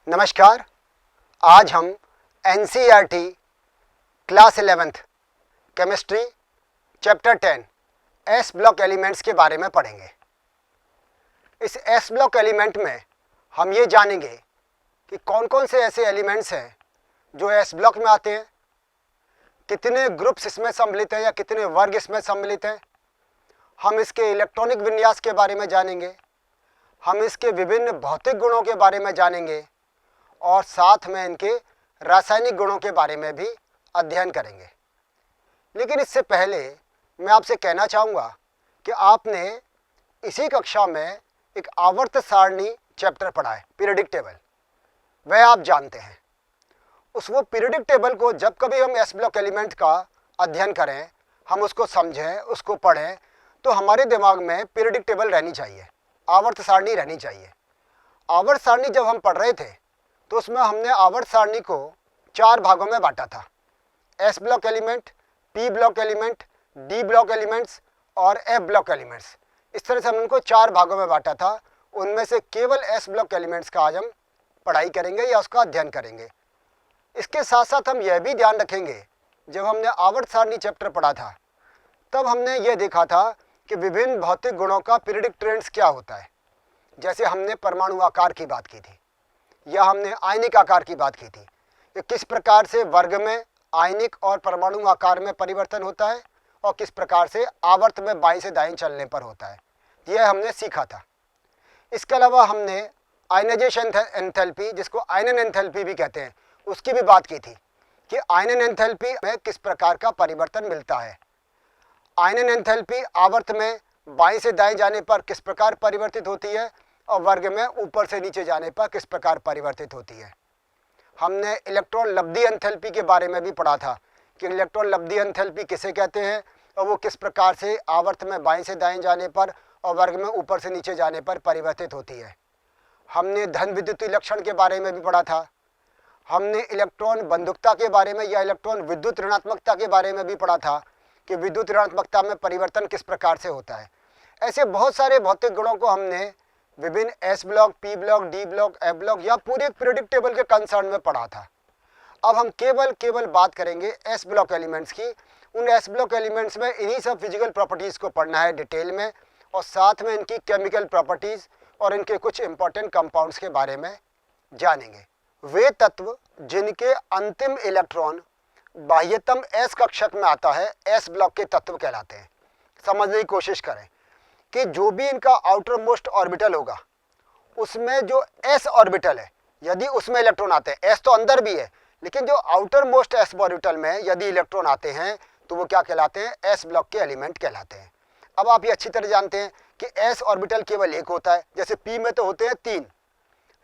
नमस्कार। आज हम NCERT class 11th chemistry chapter 10 S block elements के बारे में पढ़ेंगे। इस एस ब्लॉक एलिमेंट में हम ये जानेंगे कि कौन कौन से ऐसे एलिमेंट्स हैं जो एस ब्लॉक में आते हैं, कितने ग्रुप्स इसमें सम्मिलित हैं या कितने वर्ग इसमें सम्मिलित हैं। हम इसके इलेक्ट्रॉनिक विन्यास के बारे में जानेंगे, हम इसके विभिन्न भौतिक गुणों के बारे में जानेंगे और साथ में इनके रासायनिक गुणों के बारे में भी अध्ययन करेंगे। लेकिन इससे पहले मैं आपसे कहना चाहूँगा कि आपने इसी कक्षा में एक आवर्त सारणी चैप्टर पढ़ा है, पीरियडिक टेबल। वह आप जानते हैं। वो पीरियडिक टेबल को जब कभी हम एस ब्लॉक एलिमेंट का अध्ययन करें, हम उसको समझें, उसको पढ़ें, तो हमारे दिमाग में पीरियडिक टेबल रहनी चाहिए, आवर्त सारणी रहनी चाहिए। आवर्त सारणी जब हम पढ़ रहे थे तो उसमें हमने आवर्त सारणी को 4 भागों में बांटा था। S block element, P block element, D block elements और एफ ब्लॉक एलिमेंट्स। इस तरह से हम उनको 4 भागों में बांटा था। उनमें से केवल एस ब्लॉक एलिमेंट्स का आज हम पढ़ाई करेंगे या उसका अध्ययन करेंगे। इसके साथ साथ हम यह भी ध्यान रखेंगे, जब हमने आवर्त सारणी चैप्टर पढ़ा था तब हमने ये देखा था कि विभिन्न भौतिक गुणों का पीरियडिक ट्रेंड्स क्या होता है। जैसे हमने परमाणु आकार की बात की थी या हमने आयनिक आकार की बात की थी कि किस प्रकार से वर्ग में आयनिक और परमाणु आकार में परिवर्तन होता है और किस प्रकार से आवर्त में बाएं से दाएं चलने पर होता है। यह हमने सीखा था। इसके अलावा हमने आयनाइजेशन एंथैल्पी, जिसको आयनन एंथैल्पी भी कहते हैं, उसकी भी बात की थी कि आयनन एंथैल्पी में किस प्रकार का परिवर्तन मिलता है। आयनन एंथैल्पी आवर्त में बाएं से दाएं जाने पर किस प्रकार परिवर्तित होती है और वर्ग में ऊपर से नीचे जाने पर किस प्रकार परिवर्तित होती है। हमने इलेक्ट्रॉन लब्धि एंथैल्पी के बारे में भी पढ़ा था कि इलेक्ट्रॉन लब्धि एंथैल्पी किसे कहते हैं और वो किस प्रकार से आवर्त में बाएं से दाएं जाने पर और वर्ग में ऊपर से नीचे जाने पर परिवर्तित होती है। हमने धन विद्युत लक्षण के बारे में भी पढ़ा था। हमने इलेक्ट्रॉन बंधुकता के बारे में या इलेक्ट्रॉन विद्युत ऋणात्मकता के बारे में भी पढ़ा था कि विद्युत ऋणात्मकता में परिवर्तन किस प्रकार से होता है। ऐसे बहुत सारे भौतिक गुणों को हमने विभिन्न S block, P block, D block, F block या पूरे पीरियडिक टेबल के कंसर्न में पढ़ा था। अब हम केवल बात करेंगे एस ब्लॉक एलिमेंट्स की। उन एस ब्लॉक एलिमेंट्स में इन्हीं सब फिजिकल प्रॉपर्टीज़ को पढ़ना है डिटेल में और साथ में इनकी केमिकल प्रॉपर्टीज़ और इनके कुछ इंपॉर्टेंट कंपाउंड्स के बारे में जानेंगे। वे तत्व जिनके अंतिम इलेक्ट्रॉन बाह्यतम एस कक्षक में आता है, एस ब्लॉक के तत्व कहलाते हैं। समझने की कोशिश करें कि जो भी इनका आउटर मोस्ट ऑर्बिटल होगा उसमें जो एस ऑर्बिटल है, यदि उसमें इलेक्ट्रॉन आते हैं, एस तो अंदर भी है लेकिन जो आउटर मोस्ट एस ऑर्बिटल में यदि इलेक्ट्रॉन आते हैं तो वो क्या कहलाते हैं, एस ब्लॉक के एलिमेंट कहलाते हैं। अब आप ये अच्छी तरह जानते हैं कि एस ऑर्बिटल केवल एक होता है। जैसे पी में तो होते हैं 3,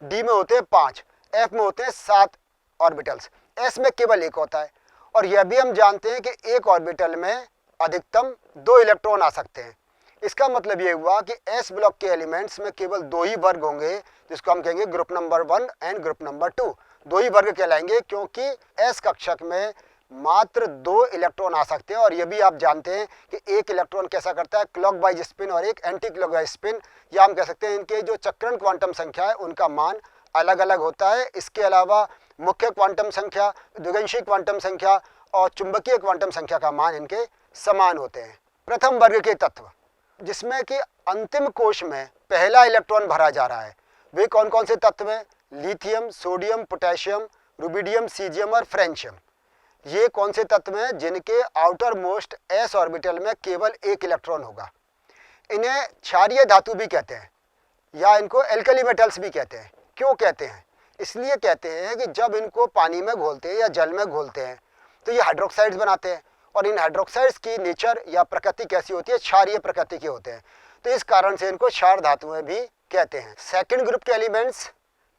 डी में होते हैं 5, एफ में होते हैं 7 ऑर्बिटल्स, एस में केवल एक होता है। और यह भी हम जानते हैं कि एक ऑर्बिटल में अधिकतम 2 इलेक्ट्रॉन आ सकते हैं। इसका मतलब ये हुआ कि एस ब्लॉक के एलिमेंट्स में केवल 2 ही वर्ग होंगे, जिसको हम कहेंगे group number 1 and group number 2। 2 ही वर्ग कहलाएंगे क्योंकि एस कक्षक में मात्र 2 इलेक्ट्रॉन आ सकते हैं। और ये भी आप जानते हैं कि एक इलेक्ट्रॉन कैसा करता है, क्लॉकवाइज स्पिन और एक एंटी क्लॉकवाइज स्पिन, या हम कह सकते हैं इनके जो चक्रण क्वांटम संख्या है उनका मान अलग अलग होता है। इसके अलावा मुख्य क्वांटम संख्या, द्विगंशी क्वांटम संख्या और चुंबकीय क्वांटम संख्या का मान इनके समान होते हैं। प्रथम वर्ग के तत्व जिसमें कि अंतिम कोश में पहला इलेक्ट्रॉन भरा जा रहा है, वे कौन कौन से तत्व हैं? Lithium, sodium, potassium, rubidium, caesium और फ्रेंशियम। ये कौन से तत्व हैं जिनके आउटर मोस्ट एस ऑर्बिटल में केवल एक इलेक्ट्रॉन होगा। इन्हें क्षारीय धातु भी कहते हैं या इनको एल्कली मेटल्स भी कहते हैं। क्यों कहते हैं? इसलिए कहते हैं कि जब इनको पानी में घोलते हैं या जल में घोलते हैं तो ये हाइड्रोक्साइड्स बनाते हैं और इन हाइड्रोक्साइड्स की नेचर या प्रकृति कैसी होती है, क्षारीय प्रकृति के होते हैं। तो इस कारण से इनको क्षार धातुएं भी कहते हैं। सेकंड ग्रुप के elements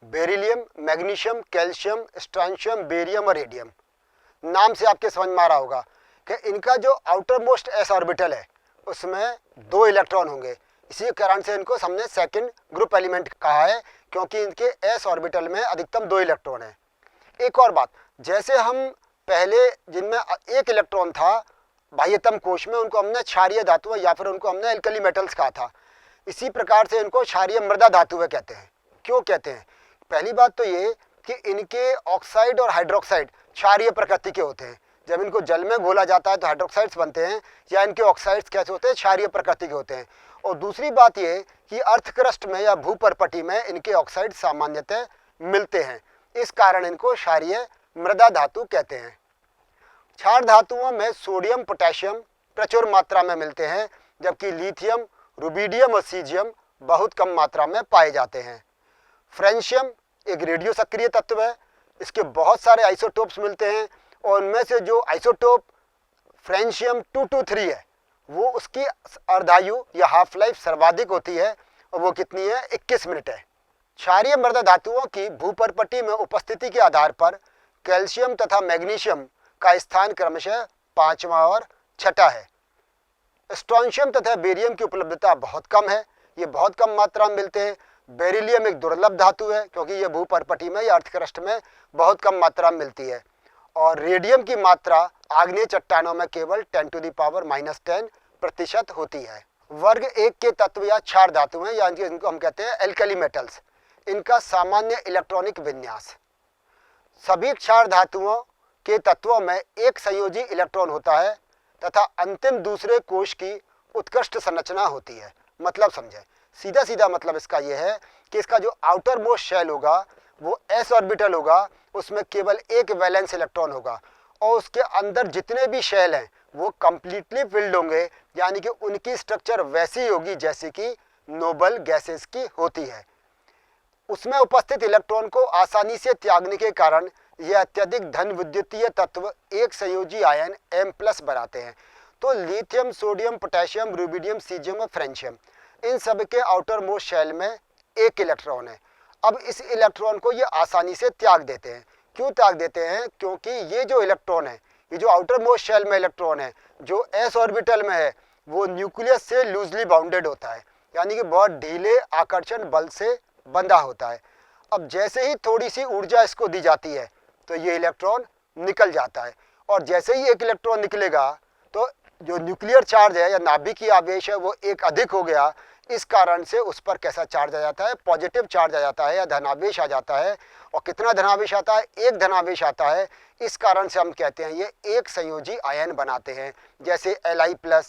beryllium, magnesium, calcium, स्ट्रांशियम, barium और रेडियम। नाम से आपके समझ में आ रहा होगा कि इनका जो आउटर मोस्ट एस ऑर्बिटल है उसमें 2 इलेक्ट्रॉन होंगे। इसी कारण से इनको हमने सेकंड ग्रुप एलिमेंट कहा है क्योंकि इनके एस ऑर्बिटल में अधिकतम 2 इलेक्ट्रॉन है। एक और बात, जैसे हम पहले जिनमें एक इलेक्ट्रॉन था बाह्यतम कोश में, उनको हमने क्षारीय धातुएं या फिर उनको हमने एल्कली मेटल्स कहा था। इसी प्रकार से इनको क्षारीय मृदा धातुएं कहते हैं। क्यों कहते हैं? पहली बात तो ये कि इनके ऑक्साइड और हाइड्रोक्साइड क्षारीय प्रकृति के होते हैं। जब इनको जल में घोला जाता है तो हाइड्रोक्साइड्स बनते हैं, या इनके ऑक्साइड्स कैसे होते हैं, क्षारीय प्रकृति के होते हैं। और दूसरी बात ये कि अर्थ क्रस्ट में या भूपरपटी में इनके ऑक्साइड सामान्यतः मिलते हैं, इस कारण इनको क्षारीय मृदा धातु कहते हैं। क्षार धातुओं में सोडियम पोटेशियम प्रचुर मात्रा में मिलते हैं, जबकि लिथियम, रुबिडियम और सीजियम बहुत कम मात्रा में पाए जाते हैं। फ्रेंशियम एक रेडियो सक्रिय तत्व है, इसके बहुत सारे आइसोटोप्स मिलते हैं, और उनमें से जो आइसोटोप फ्रेंशियम 223 है वो उसकी अर्धायु या हाफ लाइफ सर्वाधिक होती है, और वो कितनी है, 21 मिनट है। क्षारीय मृदा धातुओं की भूपरपटी में उपस्थिति के आधार पर कैल्शियम तथा मैग्नीशियम का स्थान क्रमशः 5वां और 6ठा है। स्ट्रोंशियम तथा बेरियम की उपलब्धता बहुत कम है, ये बहुत कम मात्रा में मिलते हैं। बेरिलियम एक दुर्लभ धातु है, क्योंकि ये भूपरपटी में या अर्थक्रस्ट में बहुत कम मात्रा में मिलती है। और रेडियम की मात्रा आग्नेय चट्टानों में केवल 10⁻⁻10% होती है। वर्ग 1 के तत्व या क्षार धातु हैं, यानी इनको हम कहते हैं एल्कली मेटल्स। इनका सामान्य इलेक्ट्रॉनिक विन्यास, सभी क्षार धातुओं के तत्वों में एक संयोजी इलेक्ट्रॉन होता है तथा अंतिम दूसरे कोश की उत्कृष्ट संरचना होती है। मतलब समझे, सीधा सीधा मतलब इसका यह है कि इसका जो आउटर मोस्ट शेल होगा वो s ऑर्बिटल होगा, उसमें केवल एक वैलेंस इलेक्ट्रॉन होगा, और उसके अंदर जितने भी शेल हैं वो कंप्लीटली फिल्ड होंगे, यानी कि उनकी स्ट्रक्चर वैसी होगी जैसे कि नोबल गैसेस की होती है। उसमें उपस्थित इलेक्ट्रॉन को आसानी से त्यागने के कारण यह अत्यधिक धन विद्युतीय तत्व एक संयोजी आयन M+ बनाते हैं। तो lithium, sodium, potassium, rubidium, caesium और फ्रेंशियम, इन सब के आउटर मोस्ट शेल में एक इलेक्ट्रॉन है। अब इस इलेक्ट्रॉन को ये आसानी से त्याग देते हैं। क्यों त्याग देते हैं? क्योंकि ये जो इलेक्ट्रॉन है, ये जो आउटर मोस्ट शेल में इलेक्ट्रॉन है, जो s ऑर्बिटल में है, वो न्यूक्लियस से लूजली बाउंडेड होता है, यानी कि बहुत ढीले आकर्षण बल से बंधा होता है। अब जैसे ही थोड़ी सी ऊर्जा इसको दी जाती है तो ये इलेक्ट्रॉन निकल जाता है, और जैसे ही एक इलेक्ट्रॉन निकलेगा तो जो न्यूक्लियर चार्ज है या नाभिकीय आवेश है वो एक अधिक हो गया। इस कारण से उस पर कैसा चार्ज आ जाता है, पॉजिटिव चार्ज आ जाता है या धनावेश आ जाता है। और कितना धनावेश आता है? एक धनावेश आता है। इस कारण से हम कहते हैं ये एक संयोजी आयन बनाते हैं, जैसे Li+, Na+,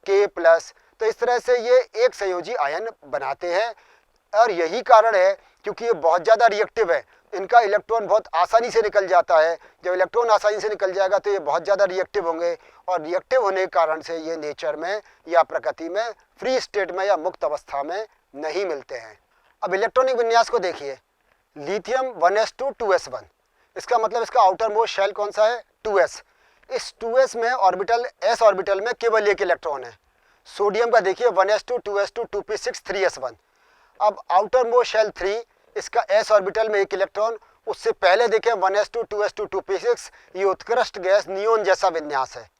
K+। तो इस तरह से ये एक संयोजी आयन बनाते हैं, और यही कारण है क्योंकि ये बहुत ज़्यादा रिएक्टिव है, इनका इलेक्ट्रॉन बहुत आसानी से निकल जाता है। जब इलेक्ट्रॉन आसानी से निकल जाएगा तो ये बहुत ज़्यादा रिएक्टिव होंगे, और रिएक्टिव होने के कारण से ये नेचर में या प्रकृति में फ्री स्टेट में या मुक्त अवस्था में नहीं मिलते हैं। अब इलेक्ट्रॉनिक विन्यास को देखिए, लिथियम 1s2 2s1, इसका मतलब इसका आउटर मोस्ट शेल कौन सा है? 2s। इस 2s में ऑर्बिटल s ऑर्बिटल में केवल एक इलेक्ट्रॉन है। सोडियम का देखिए 1s2 2s2 2p6 3s1। अब आउटर मोस्ट शेल 3, इसका s ऑर्बिटल में एक इलेक्ट्रॉन। उससे पहले देखें 1s2 2s2 2p6, ये उत्कृष्ट गैस नियोन जैसा विन्यास है।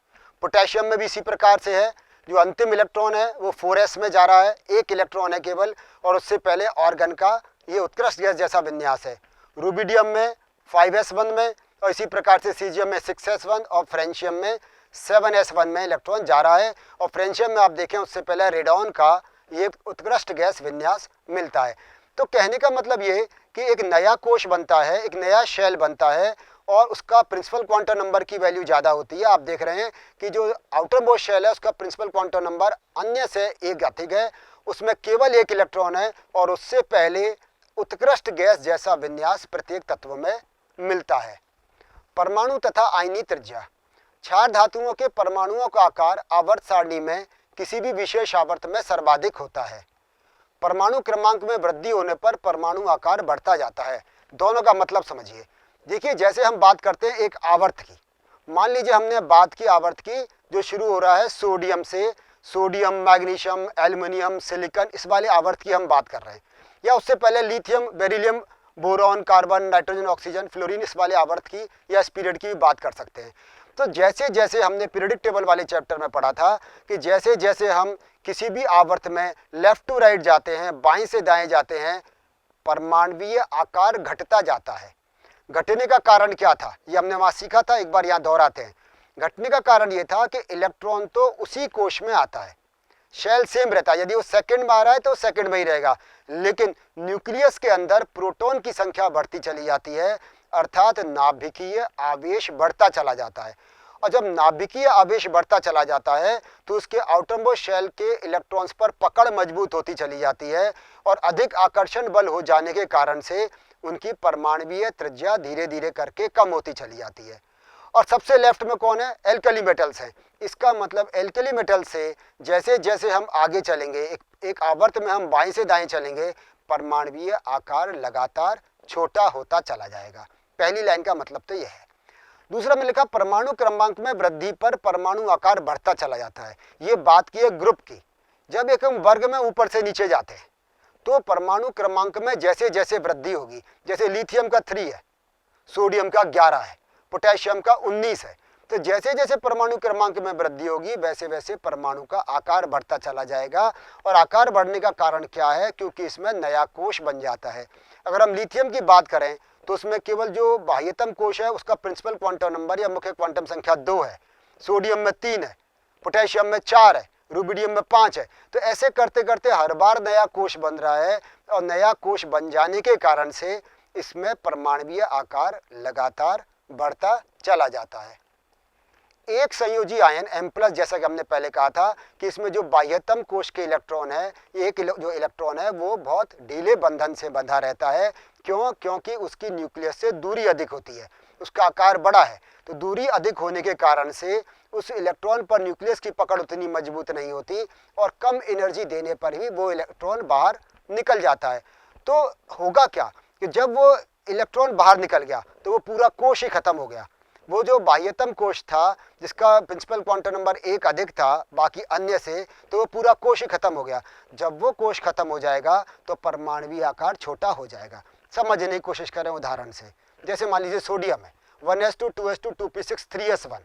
पोटेशियम में भी इसी प्रकार से है, जो अंतिम इलेक्ट्रॉन है वो 4s में जा रहा है, एक इलेक्ट्रॉन है केवल, और उससे पहले ऑर्गन का ये उत्कृष्ट गैस जैसा विन्यास है। रुबिडियम में 5s1 में, और इसी प्रकार से सीजियम में 6s1 और फ्रेंशियम में 7s1 में इलेक्ट्रॉन जा रहा है। और फ्रेंशियम में आप देखें उससे पहले रेडॉन का ये उत्कृष्ट गैस विन्यास मिलता है। तो कहने का मतलब ये कि एक नया कोश बनता है, एक नया शेल बनता है, और उसका प्रिंसिपल क्वांटम नंबर की वैल्यू ज़्यादा होती है। आप देख रहे हैं कि जो आउटर मोस्ट शेल है उसका प्रिंसिपल क्वांटम नंबर अन्य से एक अधिक है, उसमें केवल एक इलेक्ट्रॉन है, और उससे पहले उत्कृष्ट गैस जैसा विन्यास प्रत्येक तत्व में मिलता है। परमाणु तथा आयनीय त्रिज्या, क्षार धातुओं के परमाणुओं का आकार आवर्त सारणी में किसी भी विशेष आवर्त में सर्वाधिक होता है। परमाणु क्रमांक में वृद्धि होने पर परमाणु आकार बढ़ता जाता है। दोनों का मतलब समझिए। देखिए, जैसे हम बात करते हैं एक आवर्त की, मान लीजिए हमने बात की आवर्त की जो शुरू हो रहा है सोडियम से, सोडियम, मैग्नीशियम, एल्युमिनियम, सिलिकॉन, इस वाले आवर्त की हम बात कर रहे हैं, या उससे पहले lithium, beryllium, boron, carbon, nitrogen, oxygen, fluorine, इस वाले आवर्त की या इस पीरियड की बात कर सकते हैं। तो जैसे जैसे हमने पीरियडिक टेबल वाले चैप्टर में पढ़ा था कि जैसे जैसे हम किसी भी आवर्त में लेफ्ट टू राइट जाते हैं, बाएं से दाएं जाते हैं, परमाणुीय आकार घटता जाता है। घटने का कारण क्या था ये हमने वहाँ सीखा था, एक बार यहाँ दोहराते हैं। घटने का कारण ये था कि इलेक्ट्रॉन तो उसी कोश में आता है, शेल सेम रहता है। यदि वो सेकंड में आ रहा है तो सेकंड में ही रहेगा, लेकिन न्यूक्लियस के अंदर प्रोटॉन की संख्या बढ़ती चली जाती है, अर्थात नाभिकीय आवेश बढ़ता चला जाता है। और जब नाभिकीय आवेश बढ़ता चला जाता है तो उसके आउटरमोस्ट शेल के इलेक्ट्रॉन्स पर पकड़ मजबूत होती चली जाती है और अधिक आकर्षण बल हो जाने के कारण से उनकी परमाणुीय त्रिज्या धीरे धीरे करके कम होती चली जाती है। और सबसे लेफ्ट में कौन है? एल्कली मेटल्स हैं। इसका मतलब एल्कली मेटल से जैसे जैसे हम आगे चलेंगे, एक आवर्त में हम बाएं से दाएं चलेंगे, परमाणुीय आकार लगातार छोटा होता चला जाएगा। पहली लाइन का मतलब तो यह है। दूसरा में लिखा परमाणु क्रमांक में वृद्धि पर परमाणु आकार बढ़ता चला जाता है। ये बात की है ग्रुप की। जब एक हम वर्ग में ऊपर से नीचे जाते हैं तो परमाणु क्रमांक में जैसे जैसे वृद्धि होगी, जैसे लिथियम का 3 है, सोडियम का 11 है, पोटेशियम का 19 है, तो जैसे जैसे परमाणु क्रमांक में वृद्धि होगी वैसे वैसे परमाणु का आकार बढ़ता चला जाएगा। और आकार बढ़ने का कारण क्या है? क्योंकि इसमें नया कोश बन जाता है। अगर हम लिथियम की बात करें तो उसमें केवल जो बाह्यतम कोश है उसका प्रिंसिपल क्वांटम नंबर या मुख्य क्वांटम संख्या 2 है, सोडियम में 3 है, पोटेशियम में 4 है, रूबिडियम में 5 है। तो ऐसे करते करते हर बार नया कोश बन रहा है और नया कोश बन जाने के कारण से इसमें परमाणुीय आकार लगातार बढ़ता चला जाता है। एक संयोजी आयन M+, जैसा कि हमने पहले कहा था कि इसमें जो बाह्यतम कोश के इलेक्ट्रॉन है, एक जो इलेक्ट्रॉन है वो बहुत ढीले बंधन से बंधा रहता है। क्यों? क्योंकि उसकी न्यूक्लियस से दूरी अधिक होती है, उसका आकार बड़ा है, तो दूरी अधिक होने के कारण से उस इलेक्ट्रॉन पर न्यूक्लियस की पकड़ उतनी मजबूत नहीं होती और कम एनर्जी देने पर ही वो इलेक्ट्रॉन बाहर निकल जाता है। तो होगा क्या कि जब वो इलेक्ट्रॉन बाहर निकल गया तो वो पूरा कोश ही खत्म हो गया। वो जो बाह्यतम कोश था जिसका प्रिंसिपल क्वांटम नंबर 1 अधिक था बाकी अन्य से, तो वो पूरा कोश ही खत्म हो गया। जब वो कोश खत्म हो जाएगा तो परमाणुीय आकार छोटा हो जाएगा। समझने की कोशिश करें उदाहरण से। जैसे मान लीजिए सोडियम है 1s2 2s2 2p6 3s1।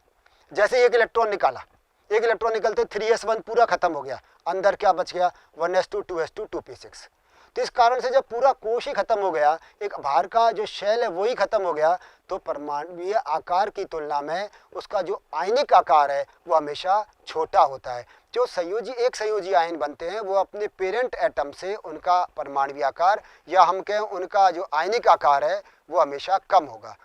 जैसे एक इलेक्ट्रॉन निकाला, एक इलेक्ट्रॉन निकलते 3s1 पूरा खत्म हो गया, अंदर क्या बच गया? 1s2 2s2 2p6। तो इस कारण से जब पूरा कोश ही खत्म हो गया, एक बाहर का जो शेल है वो ही खत्म हो गया, तो परमाणुीय आकार की तुलना में उसका जो आयनिक आकार है वो हमेशा छोटा होता है। जो एक संयोजी आयन बनते हैं वो अपने पेरेंट एटम से उनका परमाणुीय आकार या हम कहें उनका जो आयनिक आकार है वो हमेशा कम होगा।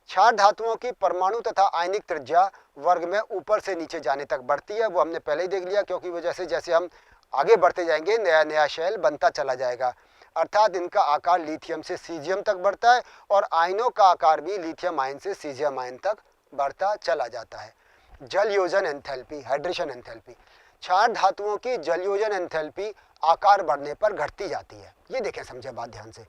क्षार धातुओं की परमाणु तथा आयनिक त्रिज्या वर्ग में ऊपर से नीचे जाने तक बढ़ती है। वो हमने पहले ही देख लिया, क्योंकि वो जैसे जैसे हम आगे बढ़ते जाएंगे नया नया शेल बनता चला जाएगा। अर्थात इनका आकार लिथियम से सीजियम तक बढ़ता है और आयनों का आकार भी लिथियम आयन से सीजियम आयन तक बढ़ता चला जाता है। जल योजन एंथैल्पी, हाइड्रेशन एंथैल्पी। क्षार धातुओं की जल योजन एंथैल्पी आकार बढ़ने पर घटती जाती है। ये देखें, समझे बात ध्यान से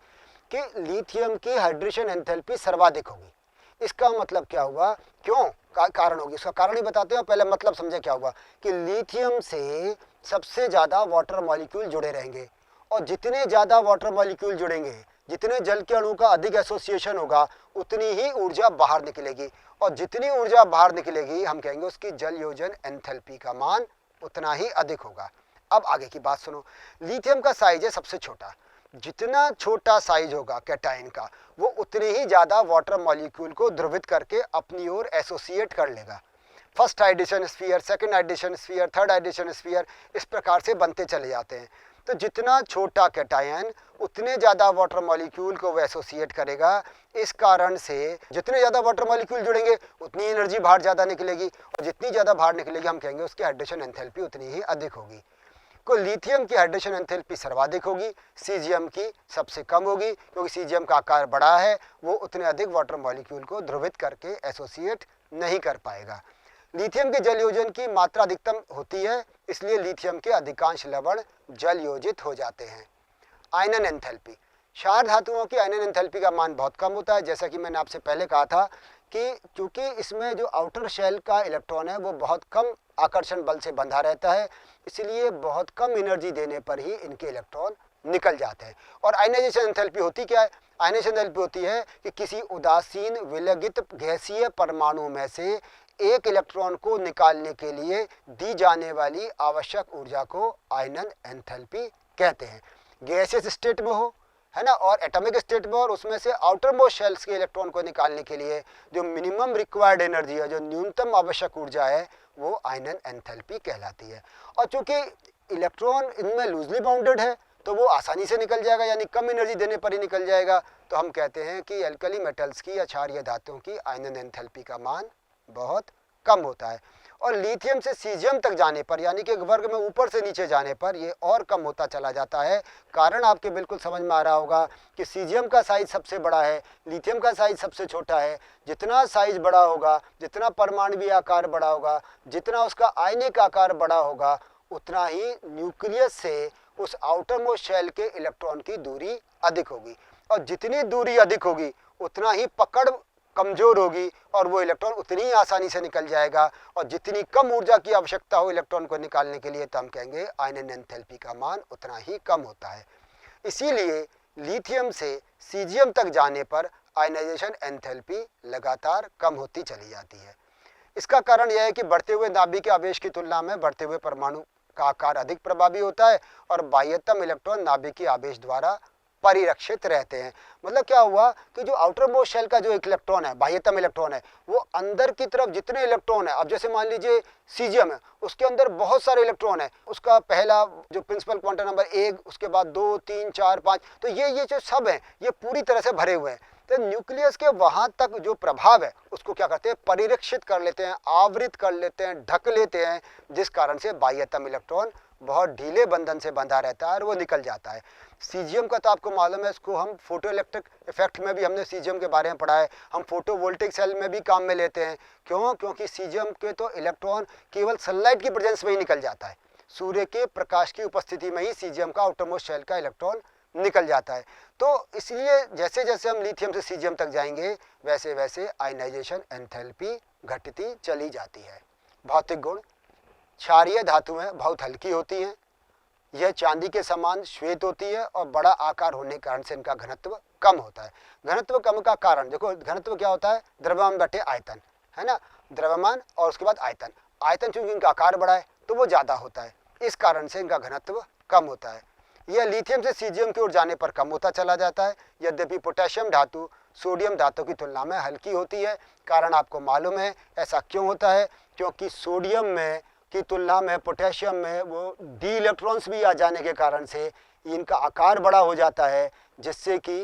कि लिथियम की हाइड्रेशन एंथैल्पी सर्वाधिक होगी। इसका मतलब क्या हुआ? क्यों कारण होगी? इसका कारण ही बताते हैं, पहले मतलब समझे क्या हुआ कि लिथियम से सबसे ज़्यादा वाटर मॉलिक्यूल जुड़े रहेंगे और जितने ज़्यादा वाटर मॉलिक्यूल जुड़ेंगे, जितने जल के अणु का अधिक एसोसिएशन होगा, उतनी ही ऊर्जा बाहर निकलेगी और जितनी ऊर्जा बाहर निकलेगी हम कहेंगे उसकी जल योजन एंथैल्पी का मान उतना ही अधिक होगा। अब आगे की बात सुनो। लिथियम का साइज है सबसे छोटा। जितना छोटा साइज होगा कैटायन का वो उतने ही ज़्यादा वाटर मॉलिक्यूल को ध्रुवित करके अपनी ओर एसोसिएट कर लेगा। First hydration sphere, second hydration sphere, third hydration sphere, इस प्रकार से बनते चले जाते हैं। तो जितना छोटा कैटायन उतने ज़्यादा वाटर मॉलिक्यूल को वो एसोसिएट करेगा। इस कारण से जितने ज़्यादा वाटर मॉलिक्यूल जुड़ेंगे उतनी एनर्जी बाहर ज़्यादा निकलेगी और जितनी ज़्यादा बाहर निकलेगी हम कहेंगे उसकी हाइड्रेशन एंथैल्पी उतनी ही अधिक होगी। को लिथियम की हाइड्रेशन एंथैल्पी सर्वाधिक होगी, सीजियम की सबसे कम होगी, क्योंकि सीजियम का आकार बड़ा है, वो उतने अधिक वाटर मॉलिक्यूल को ध्रुवित करके एसोसिएट नहीं कर पाएगा। लिथियम के जल योजन की मात्रा अधिकतम होती है, इसलिए लिथियम के अधिकांश लवण जल योजित हो जाते हैं। आयनन एंथैल्पी। क्षार धातुओं की आयनन एंथैल्पी का मान बहुत कम होता है। जैसा कि मैंने आपसे पहले कहा था कि चूंकि इसमें जो आउटर शेल का इलेक्ट्रॉन है वो बहुत कम आकर्षण बल से बंधा रहता है, इसलिए बहुत कम एनर्जी देने पर ही इनके इलेक्ट्रॉन निकल जाते हैं। और आयनाइजेशन एंथैल्पी होती क्या है? आयनाइजेशन एंथैल्पी होती है कि किसी उदासीन विलगित गैसीय परमाणु में से एक इलेक्ट्रॉन को निकालने के लिए दी जाने वाली आवश्यक ऊर्जा को आयनन एंथैल्पी कहते हैं। गैसियस स्टेट में हो, है ना, और एटॉमिक स्टेट में, और उसमें से आउटर मोस्ट शेल्स के इलेक्ट्रॉन को निकालने के लिए जो मिनिमम रिक्वायर्ड एनर्जी है, जो न्यूनतम आवश्यक ऊर्जा है, वो आयनन एंथैल्पी कहलाती है। और चूंकि इलेक्ट्रॉन इनमें लूजली बाउंडेड है तो वो आसानी से निकल जाएगा, यानी कम एनर्जी देने पर ही निकल जाएगा। तो हम कहते हैं कि एल्कली मेटल्स की या क्षारीय धातुओं की आयनन एंथैल्पी का मान बहुत कम होता है। और लिथियम से सीजियम तक जाने पर, यानी कि वर्ग में ऊपर से नीचे जाने पर ये और कम होता चला जाता है। कारण आपके बिल्कुल समझ में आ रहा होगा कि सीजियम का साइज सबसे बड़ा है, लिथियम का साइज सबसे छोटा है। जितना साइज बड़ा होगा, जितना परमाणु आकार बड़ा होगा, जितना उसका आयनिक आकार बड़ा होगा, उतना ही न्यूक्लियस से उस आउटर मोस्ट शेल के इलेक्ट्रॉन की दूरी अधिक होगी। और जितनी दूरी अधिक होगी उतना ही पकड़ कमजोर होगी और वो इलेक्ट्रॉन उतनी ही आसानी से निकल जाएगा। और जितनी कम ऊर्जा की आवश्यकता हो इलेक्ट्रॉन को निकालने के लिए, तो हम कहेंगे आयनन एंथैल्पी का मान उतना ही कम होता है। इसीलिए लिथियम से सीजियम तक जाने पर आयनाइजेशन एंथैल्पी लगातार कम होती चली जाती है। इसका कारण यह है कि बढ़ते हुए नाभिक के आवेश की तुलना में बढ़ते हुए परमाणु का आकार अधिक प्रभावी होता है और बाह्यतम इलेक्ट्रॉन नाभिक के आवेश द्वारा परिरक्षित रहते हैं। मतलब क्या हुआ कि जो आउटर मोस्ट शेल का जो एक इलेक्ट्रॉन है, बाह्यतम इलेक्ट्रॉन है, वो अंदर की तरफ जितने इलेक्ट्रॉन है, अब जैसे मान लीजिए सीजियम है, उसके अंदर बहुत सारे इलेक्ट्रॉन है, उसका पहला जो प्रिंसिपल क्वांटम नंबर 1, उसके बाद 2, 3, 4, 5, तो ये जो सब है ये पूरी तरह से भरे हुए हैं। तो न्यूक्लियस के वहां तक जो प्रभाव है उसको क्या करते हैं, परिरक्षित कर लेते हैं, आवृत कर लेते हैं, ढक लेते हैं, जिस कारण से बाह्यतम इलेक्ट्रॉन बहुत ढीले बंधन से बंधा रहता है और वो निकल जाता है। सीजियम का तो आपको मालूम है, इसको हम फोटो इलेक्ट्रिक इफेक्ट में भी हमने सीजियम के बारे में पढ़ा है, हम फोटो वोल्टिक सेल में भी काम में लेते हैं। क्यों? क्योंकि सीजियम के तो इलेक्ट्रॉन केवल सनलाइट की प्रेजेंस में ही निकल जाता है, सूर्य के प्रकाश की उपस्थिति में ही सीजियम का आउटरमोस्ट शेल का इलेक्ट्रॉन निकल जाता है। तो इसलिए जैसे जैसे हम लिथियम से सीजियम तक जाएंगे वैसे वैसे आयनाइजेशन एंथैल्पी घटती चली जाती है। भौतिक गुण, क्षारीय धातुएं बहुत हल्की होती हैं, यह चांदी के समान श्वेत होती है और बड़ा आकार होने के कारण से इनका घनत्व कम होता है। घनत्व कम का कारण देखो, घनत्व क्या होता है, द्रव्यमान बटे आयतन, है ना, द्रव्यमान और उसके बाद आयतन। आयतन चूंकि इनका आकार बड़ा है तो वो ज़्यादा होता है, इस कारण से इनका घनत्व कम होता है। यह लिथियम से सीजियम की ओर जाने पर कम होता चला जाता है। यद्यपि पोटेशियम धातु सोडियम धातु की तुलना में हल्की होती है। कारण आपको मालूम है ऐसा क्यों होता है, क्योंकि सोडियम में की तुलना में पोटेशियम में वो डी इलेक्ट्रॉन्स भी आ जाने के कारण से इनका आकार बड़ा हो जाता है, जिससे कि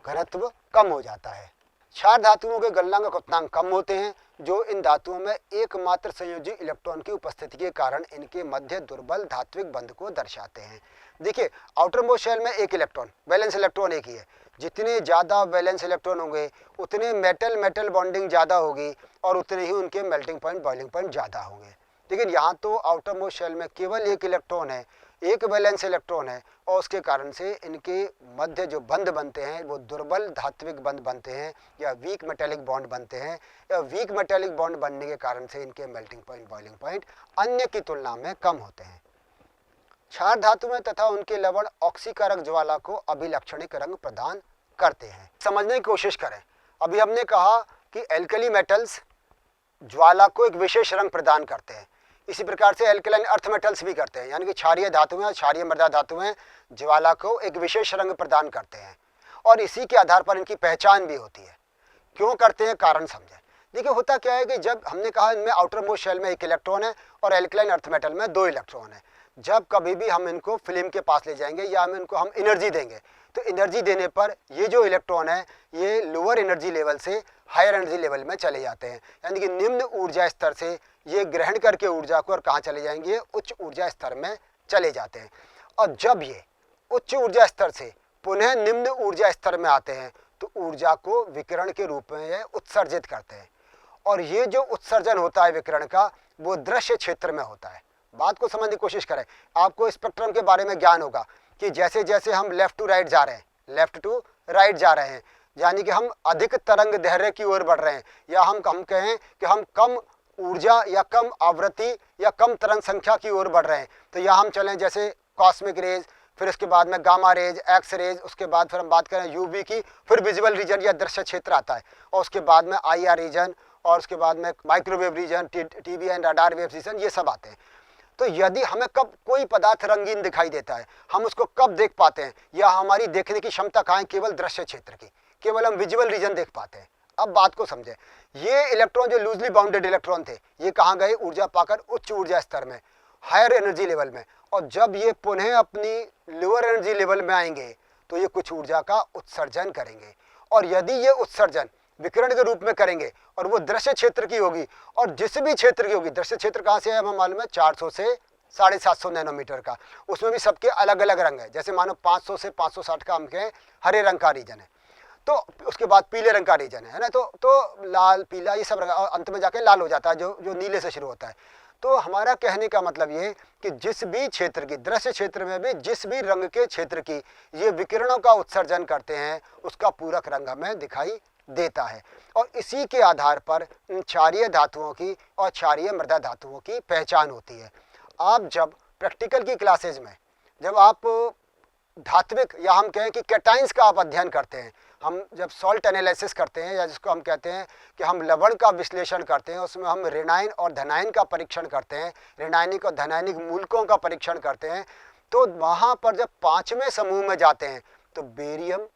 घनत्व कम हो जाता है। क्षार धातुओं के गलनांक क्वथनांक कम होते हैं, जो इन धातुओं में एकमात्र संयोजी इलेक्ट्रॉन की उपस्थिति के कारण इनके मध्य दुर्बल धात्विक बंध को दर्शाते हैं। देखिए, आउटर मोस्ट शेल में एक इलेक्ट्रॉन, वैलेंस इलेक्ट्रॉन एक ही है। जितने ज़्यादा वैलेंस इलेक्ट्रॉन होंगे उतने मेटल मेटल बॉन्डिंग ज़्यादा होगी और उतने ही उनके मेल्टिंग पॉइंट बॉइलिंग पॉइंट ज़्यादा होंगे। लेकिन यहाँ तो आउटर मोस्ट शेल में केवल एक इलेक्ट्रॉन है, एक वैलेंस इलेक्ट्रॉन है, और उसके कारण से इनके मध्य जो बंध बनते हैं वो दुर्बल धात्विक बंध बनते हैं या वीक मेटेलिक बॉन्ड बनते हैं। या वीक मेटेलिक बॉन्ड बनने के कारण से इनके मेल्टिंग पॉइंट बॉइलिंग पॉइंट अन्य की तुलना में कम होते हैं। क्षार धातुएं तथा उनके लवण ऑक्सीकारक ज्वाला को अभिलक्षणिक रंग प्रदान करते हैं। समझने की कोशिश करें। अभी हमने कहा कि एल्कली मेटल्स ज्वाला को एक विशेष रंग प्रदान करते हैं, इसी प्रकार से एल्कलाइन अर्थ मेटल्स भी करते हैं, यानी कि क्षारीय धातुएं और क्षारीय मृदा धातुएं ज्वाला को एक विशेष रंग प्रदान करते हैं और इसी के आधार पर इनकी पहचान भी होती है। क्यों करते हैं, कारण समझें। देखिए, होता क्या है कि जब हमने कहा इनमें आउटर मोस्ट शेल में एक इलेक्ट्रॉन है और एल्कलाइन अर्थ मेटल में 2 इलेक्ट्रॉन है। जब कभी भी हम इनको फिल्म के पास ले जाएंगे या इनको हम एनर्जी देंगे तो एनर्जी देने पर ये जो इलेक्ट्रॉन है ये लोअर एनर्जी लेवल से हायर एनर्जी लेवल में चले जाते हैं, यानी कि निम्न ऊर्जा स्तर से ये ग्रहण करके ऊर्जा को और कहाँ चले जाएंगे, उच्च ऊर्जा स्तर में चले जाते हैं। और जब ये उच्च ऊर्जा स्तर से पुनः निम्न ऊर्जा स्तर में आते हैं तो ऊर्जा को विकिरण के रूप में ये उत्सर्जित करते हैं। और ये जो उत्सर्जन होता है विकिरण का वो दृश्य क्षेत्र में होता है। बात को समझने की कोशिश करें, आपको स्पेक्ट्रम के बारे में ज्ञान होगा कि जैसे जैसे हम लेफ्ट टू राइट जा रहे हैं, लेफ्ट टू राइट जा रहे हैं, यानी कि हम अधिक तरंग दैर्घ्य की ओर बढ़ रहे हैं, या हम कहें कि हम कम ऊर्जा या कम आवृत्ति या कम तरंग संख्या की ओर बढ़ रहे हैं। तो यहाँ हम चलें जैसे कॉस्मिक रेज, फिर उसके बाद में गामा रेज, एक्स रेज, उसके बाद फिर हम बात करें यूवी की, फिर विजुअल रीजन या दृश्य क्षेत्र आता है, और उसके बाद में IR रीजन, और उसके बाद में microwave region, TV and radar wave region, ये सब आते हैं। तो यदि हमें कब कोई पदार्थ रंगीन दिखाई देता है, हम उसको कब देख पाते हैं, या हमारी देखने की क्षमता कहाँ है, केवल दृश्य क्षेत्र की, केवल हम विजुअल रीजन देख पाते हैं। अब बात को समझें, ये इलेक्ट्रॉन जो लूजली बाउंडेड इलेक्ट्रॉन थे ये कहाँ गए, ऊर्जा पाकर उच्च ऊर्जा स्तर में। हायर एनर्जी लेवल में, और जब ये पुनः अपनी लोअर एनर्जी लेवल में आएंगे तो ये कुछ ऊर्जा का उत्सर्जन करेंगे। और यदि ये उत्सर्जन विकिरण के रूप में करेंगे और वो दृश्य क्षेत्र की होगी, और जिस भी क्षेत्र की होगी, दृश्य क्षेत्र कहाँ से है हमें मालूम है, 400 से 750 नैनोमीटर का, उसमें भी सबके अलग अलग रंग है। जैसे मानो 500 से 560 का हम कहें हरे रंग का रीजन है, तो उसके बाद पीले रंग का रीजन है ना, तो लाल पीला ये सब रंग, और अंत में जाके लाल हो जाता है जो नीले से शुरू होता है। तो हमारा कहने का मतलब ये कि जिस भी क्षेत्र की, दृश्य क्षेत्र में भी जिस भी रंग के क्षेत्र की ये विकिरणों का उत्सर्जन करते हैं उसका पूरक रंग हमें दिखाई देता है। और इसी के आधार पर इन क्षारीय धातुओं की और क्षारीय मृदा धातुओं की पहचान होती है। आप जब प्रैक्टिकल की क्लासेज में जब आप धात्विक या हम कहें कि कैटाइंस का आप अध्ययन करते हैं, हम जब सॉल्ट एनालिसिस करते हैं या जिसको हम कहते हैं कि हम लवण का विश्लेषण करते हैं, उसमें हम ऋणायन और धनायन का परीक्षण करते हैं, ऋणायनिक और धनायनिक मूलकों का परीक्षण करते हैं, तो वहाँ पर जब 5वें समूह में जाते हैं तो बेरियम,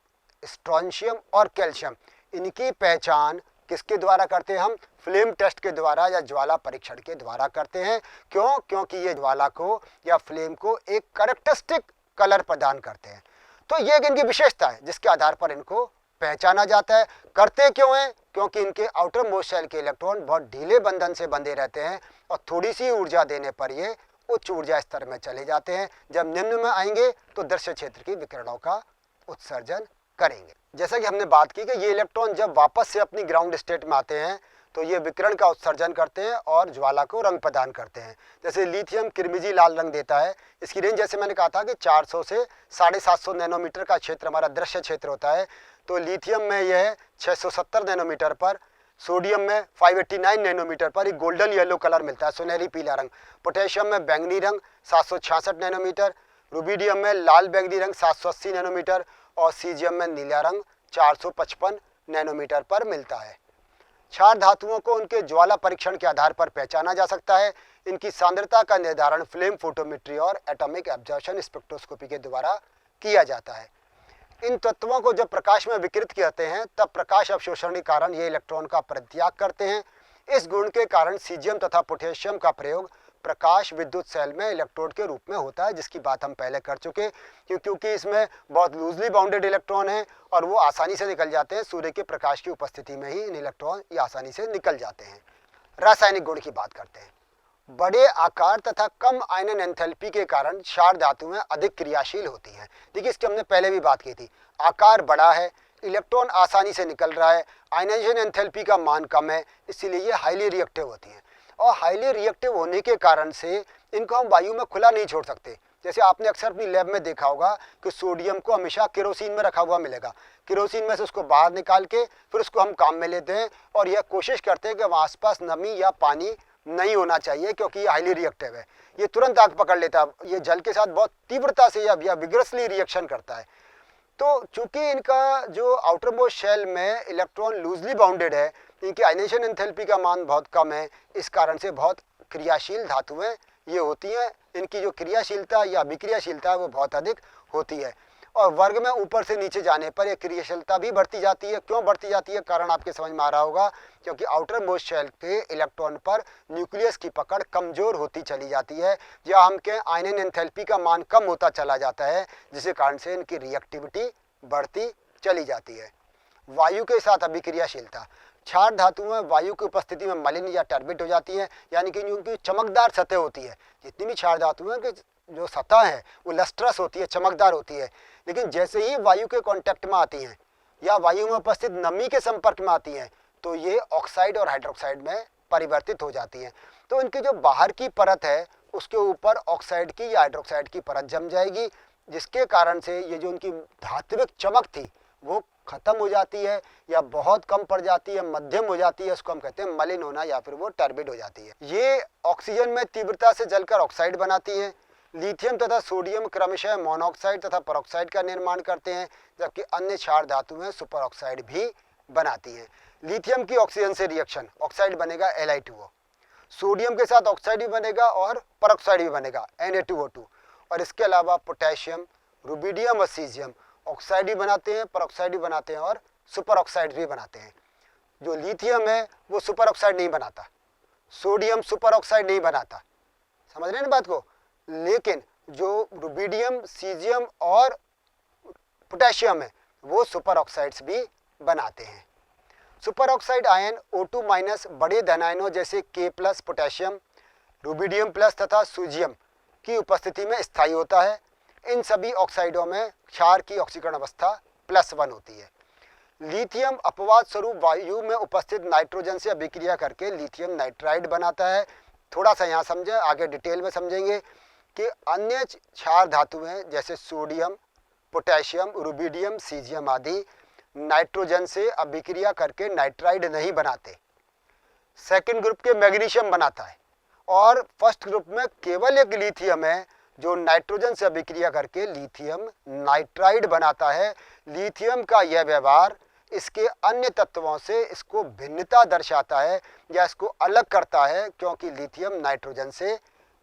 स्ट्रोंशियम और कैल्शियम, इनकी पहचान किसके द्वारा करते हैं हम, फ्लेम टेस्ट के द्वारा या ज्वाला परीक्षण के द्वारा करते हैं। क्यों? क्योंकि ये ज्वाला को या फ्लेम को एक कैरेक्टरिस्टिक कलर प्रदान करते हैं। तो ये इनकी विशेषता है जिसके आधार पर इनको पहचाना जाता है। करते क्यों हैं? क्योंकि इनके आउटर मोस्ट शेल के इलेक्ट्रॉन बहुत ढीले बंधन से बंधे रहते हैं और थोड़ी सी ऊर्जा देने पर ये उच्च ऊर्जा स्तर में चले जाते हैं। जब निम्न में आएंगे तो दृश्य क्षेत्र की विकिरणों का उत्सर्जन करेंगे। जैसा कि हमने बात की कि ये इलेक्ट्रॉन जब वापस से अपनी ग्राउंड स्टेट में आते हैं तो ये विकिरण का उत्सर्जन करते हैं और ज्वाला को रंग प्रदान करते हैं। जैसे लिथियम किरमिजी लाल रंग देता है, इसकी रेंज जैसे मैंने कहा था कि 400 से 750 नैनोमीटर का क्षेत्र हमारा दृश्य क्षेत्र होता है। तो लिथियम में यह 670 नैनोमीटर पर, सोडियम में 589 नैनोमीटर पर एक गोल्डन येलो कलर मिलता है, सुनहरी पीला रंग। पोटेशियम में बैंगनी रंग 766 नैनोमीटर, रुबीडियम में लाल बैंगनी रंग 780 नैनोमीटर और सीजियम में नीला रंग 455 नैनोमीटर पर मिलता है। क्षार धातुओं को उनके ज्वाला परीक्षण के आधार पर पहचाना जा सकता है। इनकी सांद्रता का निर्धारण फ्लेम फोटोमेट्री और एटॉमिक एब्जॉर्प्शन स्पेक्ट्रोस्कोपी के द्वारा किया जाता है। इन तत्वों को जब प्रकाश में विकिरित करते हैं तब प्रकाश अवशोषण के कारण ये इलेक्ट्रॉन का परित्याग करते हैं। इस गुण के कारण सीजियम तथा पोटेशियम का प्रयोग प्रकाश विद्युत सेल में इलेक्ट्रोड के रूप में होता है, जिसकी बात हम पहले कर चुके, क्योंकि इसमें बहुत लूजली बाउंडेड इलेक्ट्रॉन है और वो आसानी से निकल जाते हैं। सूर्य के प्रकाश की उपस्थिति में ही इन इलेक्ट्रॉन ये आसानी से निकल जाते हैं। रासायनिक गुण की बात करते हैं। बड़े आकार तथा कम आयनन एंथैल्पी के कारण क्षार धातुएं अधिक क्रियाशील होती हैं। देखिए, इसकी हमने पहले भी बात की थी। आकार बड़ा है, इलेक्ट्रॉन आसानी से निकल रहा है, आयनाइजेशन एंथैल्पी का मान कम है, इसीलिए ये हाईली रिएक्टिव होती हैं। और हाईली रिएक्टिव होने के कारण से इनको हम वायु में खुला नहीं छोड़ सकते। जैसे आपने अक्सर अपनी लैब में देखा होगा कि सोडियम को हमेशा केरोसिन में रखा हुआ मिलेगा। केरोसिन में से उसको बाहर निकाल के फिर उसको हम काम में लेते हैं और यह कोशिश करते हैं कि वहाँ आसपास नमी या पानी नहीं होना चाहिए, क्योंकि ये हाईली रिएक्टिव है। ये तुरंत आग पकड़ लेता है, ये जल के साथ बहुत तीव्रता से या विग्रसली रिएक्शन करता है। तो चूंकि इनका जो आउटर मोस्ट शेल में इलेक्ट्रॉन लूजली बाउंडेड है, इनकी आयनाइजेशन एंथैल्पी का मान बहुत कम है, इस कारण से बहुत क्रियाशील धातुएं ये होती हैं। इनकी जो क्रियाशीलता या अभिक्रियाशीलता है वो बहुत अधिक होती है और वर्ग में ऊपर से नीचे जाने पर यह क्रियाशीलता भी बढ़ती जाती है। क्यों बढ़ती जाती है? कारण आपके समझ में आ रहा होगा, क्योंकि आउटर मोस्ट शेल के इलेक्ट्रॉन पर न्यूक्लियस की पकड़ कमजोर होती चली जाती है या हम कहें आयनन एंथैल्पी का मान कम होता चला जाता है, जिसके कारण से इनकी रिएक्टिविटी बढ़ती चली जाती है। वायु के साथ अभिक्रियाशीलता। क्षार धातुएं वायु की उपस्थिति में मलिन या टर्बिड हो जाती हैं, यानी कि उनकी चमकदार सतह होती है। जितनी भी क्षार धातुएं की जो सतह है वो लस्ट्रस होती है, चमकदार होती है, लेकिन जैसे ही वायु के कांटेक्ट में आती हैं या वायु में उपस्थित नमी के संपर्क में आती हैं तो ये ऑक्साइड और हाइड्रोक्साइड में परिवर्तित हो जाती हैं। तो इनकी जो बाहर की परत है उसके ऊपर ऑक्साइड की या हाइड्रोक्साइड की परत जम जाएगी, जिसके कारण से ये जो उनकी धात्विक चमक थी वो खत्म हो जाती है या बहुत कम पड़ जाती है, मध्यम हो जाती है। उसको हम कहते हैं मलिन होना या फिर वो टर्बिड हो जाती है। ये ऑक्सीजन में तीव्रता से जलकर ऑक्साइड बनाती है। लिथियम तथा सोडियम क्रमशः मोनोऑक्साइड तथा परऑक्साइड का निर्माण करते हैं, जबकि अन्य क्षार धातुएं सुपर ऑक्साइड भी बनाती हैं। लिथियम की ऑक्सीजन से रिएक्शन, ऑक्साइड बनेगा Li2O, सोडियम के साथ ऑक्साइड भी बनेगा और परऑक्साइड भी बनेगा Na2O2। और इसके अलावा पोटेशियम, रुबिडियम और सीजियम ऑक्साइड भी बनाते हैं, परऑक्साइड भी बनाते हैं और सुपर ऑक्साइड भी बनाते हैं। जो लिथियम है वो सुपर ऑक्साइड नहीं बनाता, सोडियम सुपर ऑक्साइड नहीं बनाता, समझ रहे हैं ना बात को। लेकिन जो रुबिडियम, सीजियम और पोटेशियम है वो सुपर ऑक्साइड्स भी बनाते हैं। Super oxide ion O2 minus बड़े धन आयनों जैसे K plus potassium, rubidium plus तथा सूजियम की उपस्थिति में स्थायी होता है। इन सभी ऑक्साइडों में क्षार की ऑक्सीकरण अवस्था +1 होती है। लिथियम अपवाद स्वरूप वायु में उपस्थित नाइट्रोजन से अभिक्रिया करके लिथियम नाइट्राइड बनाता है। थोड़ा सा यहाँ समझें, आगे डिटेल में समझेंगे कि अन्य क्षार धातुएं जैसे सोडियम, पोटेशियम, रुबिडियम, सीजियम आदि नाइट्रोजन से अभिक्रिया करके नाइट्राइड नहीं बनाते। सेकंड ग्रुप के मैग्नीशियम बनाता है और फर्स्ट ग्रुप में केवल एक लिथियम है जो नाइट्रोजन से अभिक्रिया करके लिथियम नाइट्राइड बनाता है। लिथियम का यह व्यवहार इसके अन्य तत्वों से इसको भिन्नता दर्शाता है या इसको अलग करता है, क्योंकि लिथियम नाइट्रोजन से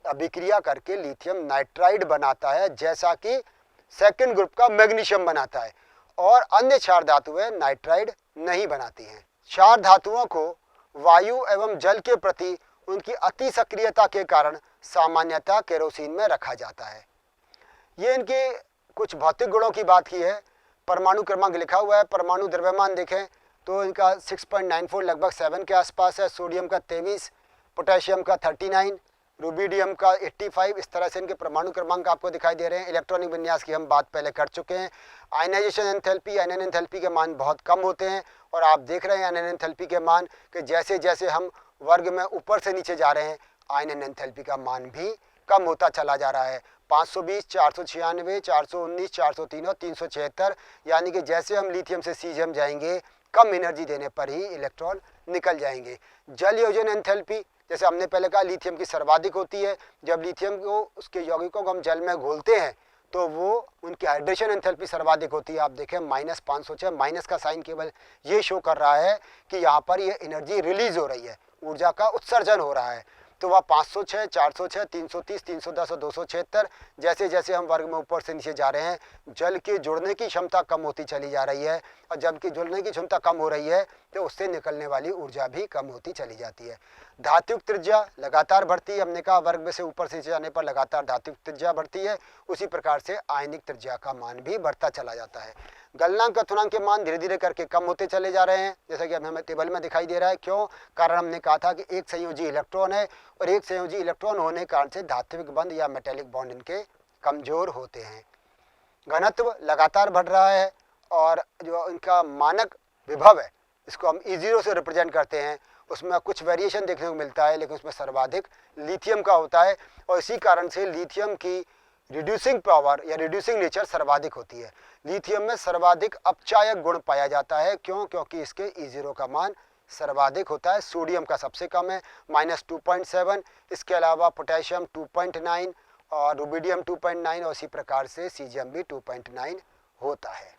अभिक्रिया करके लिथियम नाइट्राइड बनाता है, जैसा कि सेकंड ग्रुप का मैग्नीशियम बनाता है, और अन्य क्षार धातुएं नाइट्राइड नहीं बनाती हैं। क्षार धातुओं को वायु एवं जल के प्रति उनकी अति सक्रियता के कारण सामान्यतः केरोसिन में रखा जाता है। ये इनके कुछ भौतिक गुणों की बात की है। परमाणु क्रमांक लिखा हुआ है। परमाणु द्रव्यमान देखें तो इनका 6.94 लगभग 7 के आसपास है। सोडियम का 23, पोटेशियम का 39, रुबिडियम का 85। इस तरह से इनके परमाणु क्रमांक आपको दिखाई दे रहे हैं। इलेक्ट्रॉनिक विन्यास की हम बात पहले कर चुके हैं। आयनाइजेशन एंथैल्पी, आयनन एंथैल्पी के मान बहुत कम होते हैं और आप देख रहे हैं आयनन एंथैल्पी के मान कि जैसे जैसे हम वर्ग में ऊपर से नीचे जा रहे हैं आयनन एंथैल्पी का मान भी कम होता चला जा रहा है। 520, 496, 419, 403 और 376, यानी कि जैसे हम लिथियम से सीजियम जाएंगे कम एनर्जी देने पर ही इलेक्ट्रॉन निकल जाएंगे। जल योजन एंथैल्पी, जैसे हमने पहले कहा, लिथियम की सर्वाधिक होती है। जब लिथियम को, उसके यौगिकों को हम जल में घोलते हैं तो वो उनकी हाइड्रेशन एंथैल्पी सर्वाधिक होती है। आप देखें -506, माइनस का साइन केवल ये शो कर रहा है कि यहाँ पर ये एनर्जी रिलीज हो रही है, ऊर्जा का उत्सर्जन हो रहा है। तो वह 506, 406, 330, 310 और 276, जैसे जैसे हम वर्ग में ऊपर से नीचे जा रहे हैं जल के जुड़ने की क्षमता कम होती चली जा रही है, और जब की जुड़ने की क्षमता कम हो रही है तो उससे निकलने वाली ऊर्जा भी कम होती चली जाती है। धात्विक त्रिज्या लगातार बढ़ती है। हमने कहा वर्ग में से ऊपर से नीचे जाने पर लगातार धात्विक त्रिज्या बढ़ती है, उसी प्रकार से आयनिक त्रिज्या का मान भी बढ़ता चला जाता है। गलनांक अथुनांक के मान धीरे धीरे करके कम होते चले जा रहे हैं, जैसा कि हमें टेबल में दिखाई दे रहा है। क्यों? कारण हमने कहा था कि एक संयोजी इलेक्ट्रॉन है और एक संयोजी इलेक्ट्रॉन होने के कारण से धात्विक बंध या मेटेलिक बॉन्ड इनके कमजोर होते हैं। घनत्व लगातार बढ़ रहा है और जो इनका मानक विभव है इसको हम E0 से रिप्रेजेंट करते हैं, उसमें कुछ वेरिएशन देखने को मिलता है, लेकिन उसमें सर्वाधिक लिथियम का होता है और इसी कारण से लिथियम की रिड्यूसिंग पावर या रिड्यूसिंग नेचर सर्वाधिक होती है। लिथियम में सर्वाधिक अपचायक गुण पाया जाता है। क्यों? क्योंकि इसके E0 का मान सर्वाधिक होता है। सोडियम का सबसे कम है -2.7, इसके अलावा पोटेशियम 2.9 और रुबिडियम 2.9 और इसी प्रकार से सीजियम भी 2.9 होता है।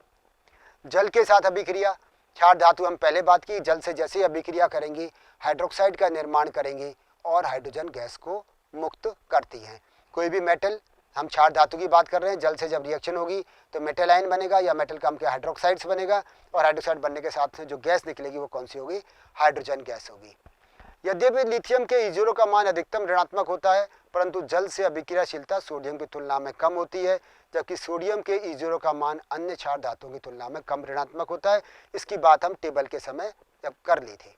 जल के साथ अभिक्रिया, क्षार धातु हम पहले बात की, जल से जैसे अभिक्रिया करेंगी हाइड्रोक्साइड का निर्माण करेंगी और हाइड्रोजन गैस को मुक्त करती हैं। कोई भी मेटल, हम क्षार धातु की बात कर रहे हैं, जल से जब रिएक्शन होगी तो मेटल आयन बनेगा या मेटल का हम क्या हाइड्रोक्साइड्स बनेगा, और हाइड्रोक्साइड बनने के साथ में जो गैस निकलेगी वो कौन सी होगी? हाइड्रोजन गैस होगी। यद्यपि लिथियम के E0 का मान अधिकतम ऋणात्मक होता है, परंतु जल से अभिक्रियाशीलता सोडियम की तुलना में कम होती है, जबकि सोडियम के E0 का मान अन्य क्षार धातुओं की तुलना में कम ऋणात्मक होता है। इसकी बात हम टेबल के समय जब कर ली थी।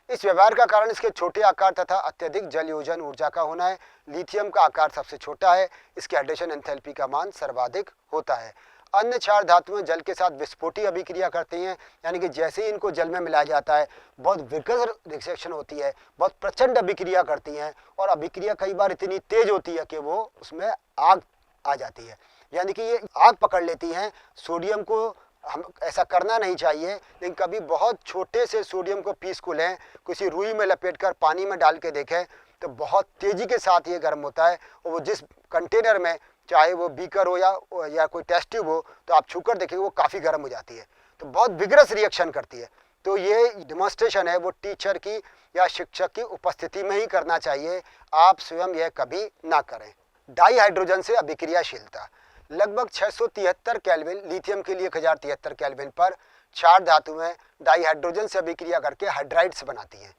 इस व्यवहार का कारण इसके छोटे आकार तथा अत्यधिक जल योजन ऊर्जा का होना है। लिथियम का आकार सबसे छोटा है, इसकी हाइड्रेशन एंथैल्पी का मान सर्वाधिक होता है। अन्य क्षार धातुएं जल के साथ विस्फोटी अभिक्रिया करती हैं, यानी कि जैसे ही इनको जल में मिलाया जाता है बहुत विकर्ष रिएक्शन होती है, बहुत प्रचंड अभिक्रिया करती हैं और अभिक्रिया कई बार इतनी तेज होती है कि वो उसमें आग आ जाती है, यानी कि ये आग पकड़ लेती हैं। सोडियम को हम ऐसा करना नहीं चाहिए, लेकिन कभी बहुत छोटे से सोडियम को पीस को लें, किसी रुई में लपेटकर पानी में डाल के देखें तो बहुत तेज़ी के साथ ये गर्म होता है, और वो जिस कंटेनर में, चाहे वो बीकर हो या कोई टेस्ट ट्यूब हो, तो आप छूकर देखिए वो काफ़ी गर्म हो जाती है, तो बहुत विग्रस रिएक्शन करती है। तो ये डेमोन्स्ट्रेशन है वो टीचर की या शिक्षक की उपस्थिति में ही करना चाहिए, आप स्वयं यह कभी ना करें। डाई हाइड्रोजन से अभिक्रियाशीलता, लगभग 673 केल्विन लिथियम के लिए 1073 केल्विन पर क्षार धातुएं डाई हाइड्रोजन से अभिक्रिया करके हाइड्राइड्स बनाती हैं।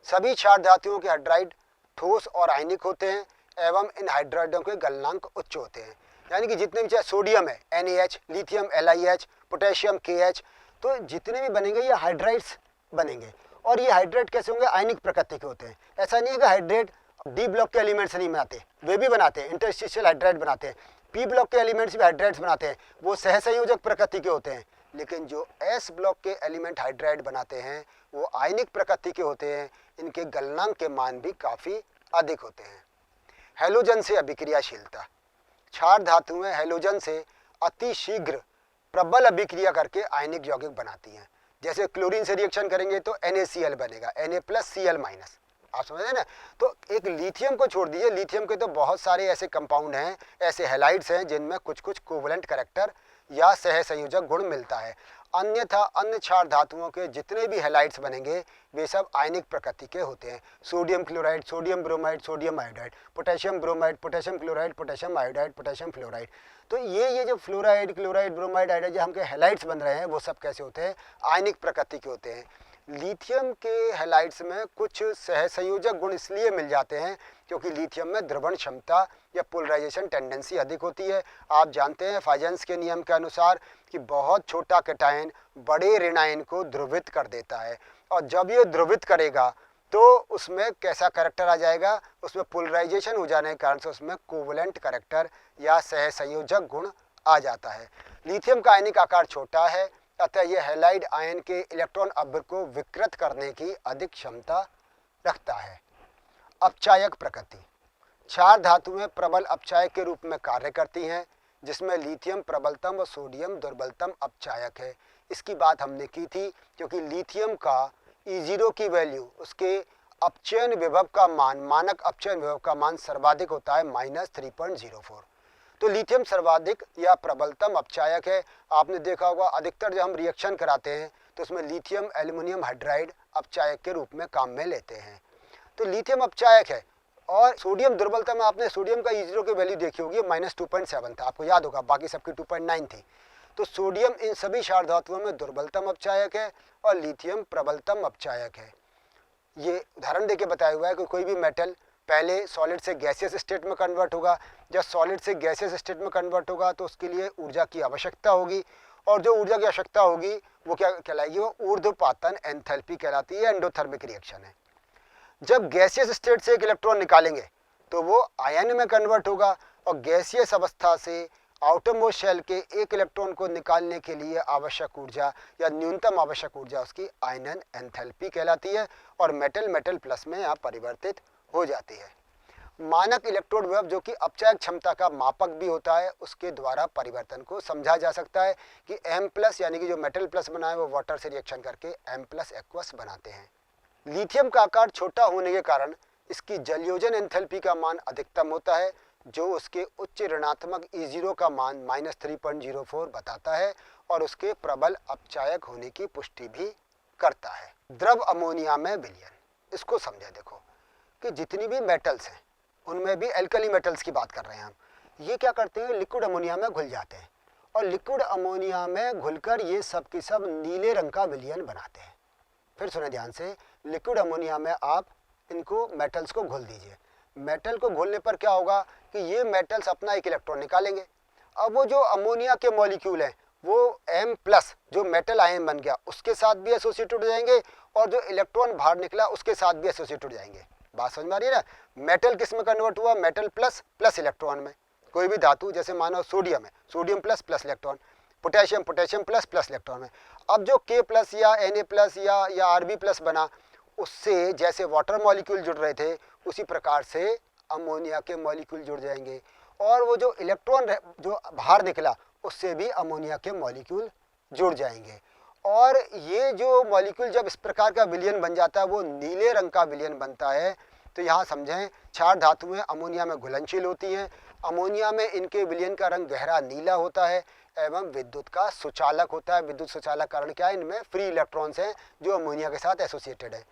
सभी क्षार धातुओं के हाइड्राइड ठोस और आयनिक होते हैं। एवं इन हाइड्राइडों के गलनांक उच्च होते हैं। यानी कि जितने भी चाहे सोडियम है NaH, lithium LiH, potassium KH, तो जितने भी बनेंगे ये हाइड्राइड्स बनेंगे। और ये हाइड्रेट कैसे होंगे? आयनिक प्रकृति के होते हैं। ऐसा नहीं है कि हाइड्रेट डी ब्लॉक के एलिमेंट्स नहीं बनाते, वे भी बनाते हैं, इंटरस्टिशियल हाइड्राइड बनाते हैं। पी ब्लॉक के एलिमेंट्स भी हाइड्राइड्स बनाते हैं, वो सहसंयोजक प्रकृति के होते हैं। लेकिन जो एस ब्लॉक के एलिमेंट हाइड्राइड बनाते हैं वो आयनिक प्रकृति के होते हैं, इनके गलनांक के मान भी काफ़ी अधिक होते हैं। हैलोजन से अभिक्रियाशीलता, क्षार धातुएं हैलोजन से अति शीघ्र प्रबल अभिक्रिया करके आयनिक यौगिक बनाती हैं। जैसे क्लोरीन से रिएक्शन करेंगे तो NaCl बनेगा, Na+Cl-। आप समझ रहे हैं ना? तो एक लिथियम को छोड़ दीजिए, लिथियम के तो बहुत सारे ऐसे कंपाउंड हैं, ऐसे हैलाइड्स हैं जिनमें कुछ कुछ कोवलेंट कैरेक्टर या सहसंयोजक गुण मिलता है। अन्यथा अन्य क्षार धातुओं के जितने भी हैलाइड्स बनेंगे वे सब आयनिक प्रकृति के होते हैं। Sodium chloride, sodium bromide, sodium iodide, potassium bromide, potassium chloride, potassium iodide, potassium fluoride. तो ये जो फ्लोराइड, क्लोराइड, ब्रोमाइड, आयोडाइड जो हमके हैलाइड्स बन रहे हैं वो सब कैसे होते हैं? आयनिक प्रकृति के होते हैं। लिथियम के हैलाइड्स में कुछ सहसंयोजक गुण इसलिए मिल जाते हैं क्योंकि लिथियम में द्रवण क्षमता या पोलराइजेशन टेंडेंसी अधिक होती है। आप जानते हैं फाइजेंस के नियम के अनुसार कि बहुत छोटा कैटायन बड़े ऋण आयन को ध्रुवित कर देता है, और जब ये ध्रुवित करेगा तो उसमें कैसा कैरेक्टर आ जाएगा? उसमें पोलराइजेशन हो जाने के कारण से उसमें कोवलेंट कैरेक्टर या सहसंयोजक गुण आ जाता है। लिथियम का आयनिक आकार छोटा है, अतः यह हैलाइड आयन के इलेक्ट्रॉन अभ्र को विकृत करने की अधिक क्षमता रखता है। अपचायक प्रकृति, क्षार धातुएं प्रबल अपचायक के रूप में कार्य करती हैं, जिसमें लिथियम प्रबलतम और सोडियम दुर्बलतम अपचायक है। इसकी बात हमने की थी क्योंकि लिथियम का E0 की वैल्यू, उसके अपचयन विभव का मान, मानक अपचयन विभव का मान सर्वाधिक होता है -3.04। तो लिथियम सर्वाधिक या प्रबलतम अपचायक है। आपने देखा होगा अधिकतर जब हम रिएक्शन कराते हैं तो उसमें लिथियम एल्युमिनियम हाइड्राइड अपचायक के रूप में काम में लेते हैं। तो लिथियम अपचायक है। और सोडियम दुर्बलतम, आपने सोडियम का E0 की वैल्यू देखी होगी, -2.7 था, आपको याद होगा, बाकी सबकी 2.9 थी। तो सोडियम इन सभी क्षार धातुओं में दुर्बलतम अपचायक है और लिथियम प्रबलतम अपचायक है। ये उदाहरण देके बताया हुआ है कि कोई भी मेटल पहले सॉलिड से गैसियस स्टेट में कन्वर्ट होगा। जब सॉलिड से गैसियस स्टेट में कन्वर्ट होगा तो उसके लिए ऊर्जा की आवश्यकता होगी, और जो ऊर्जा की आवश्यकता होगी वो क्या कहलाएगी? वो ऊर्ध्वपातन एंथैल्पी कहलाती है, एंडोथर्मिक रिएक्शन है। जब गैसियस स्टेट से एक इलेक्ट्रॉन निकालेंगे तो वो आयन में कन्वर्ट होगा, और गैसियस अवस्था से आउटरमोस्ट शेल के एक इलेक्ट्रॉन को निकालने के लिए आवश्यक ऊर्जा या न्यूनतम आवश्यक ऊर्जा उसकी आयनन एंथैल्पी कहलाती है, और मेटल मेटल प्लस में यहाँ परिवर्तित हो जाती है। मानक इलेक्ट्रोड विभव, जो कि अपचायक क्षमता का मापक भी होता है, उसके द्वारा परिवर्तन को समझा जा सकता है कि M+ यानी कि जो मेटल प्लस बना है वो वाटर से रिएक्शन करके M+ एक्वस बनाते हैं। लिथियम का आकार छोटा होने के कारण इसकी जलयोजन एंथैल्पी का मान अधिकतम होता है, जो उसके उच्च ऋणात्मक E0 का मान -3.04 बताता है और उसके प्रबल अपचायक होने की पुष्टि भी करता है। द्रव अमोनिया में विलयन, इसको समझे देखो कि जितनी भी मेटल्स हैं उनमें भी एल्कली मेटल्स की बात कर रहे हैं हम, ये क्या करते हैं? लिक्विड अमोनिया में घुल जाते हैं, और लिक्विड अमोनिया में घुलकर ये सब के सब नीले रंग का विलयन बनाते हैं। फिर सुने ध्यान से, लिक्विड अमोनिया में आप इनको मेटल्स को घोल दीजिए। मेटल को घोलने पर क्या होगा कि ये मेटल्स अपना एक इलेक्ट्रॉन निकालेंगे। अब वो जो अमोनिया के मॉलिक्यूल हैं वो M+ जो मेटल आयन बन गया उसके साथ भी एसोसिएटेड हो जाएंगे, और जो इलेक्ट्रॉन बाहर निकला उसके साथ भी एसोसिएटेड हो जाएंगे। बात समझ में आ रही है ना? मेटल किस में कन्वर्ट हुआ? मेटल प्लस इलेक्ट्रॉन में। कोई भी धातु, जैसे मानो सोडियम है, sodium plus electron, potassium plus electron में। अब जो K+ या Na+ या Rb+ बना, उससे जैसे वाटर मॉलिक्यूल जुड़ रहे थे उसी प्रकार से अमोनिया के मॉलिक्यूल जुड़ जाएंगे, और वो जो इलेक्ट्रॉन जो बाहर निकला उससे भी अमोनिया के मॉलिक्यूल जुड़ जाएंगे। और ये जो मॉलिक्यूल जब इस प्रकार का विलयन बन जाता है वो नीले रंग का विलयन बनता है। तो यहाँ समझें, क्षार धातुएं अमोनिया में घुलनशील होती हैं। अमोनिया में इनके विलयन का रंग गहरा नीला होता है एवं विद्युत का सुचालक होता है। विद्युत सुचालक कारण क्या है? इनमें फ्री इलेक्ट्रॉन्स हैं जो अमोनिया के साथ एसोसिएटेड है।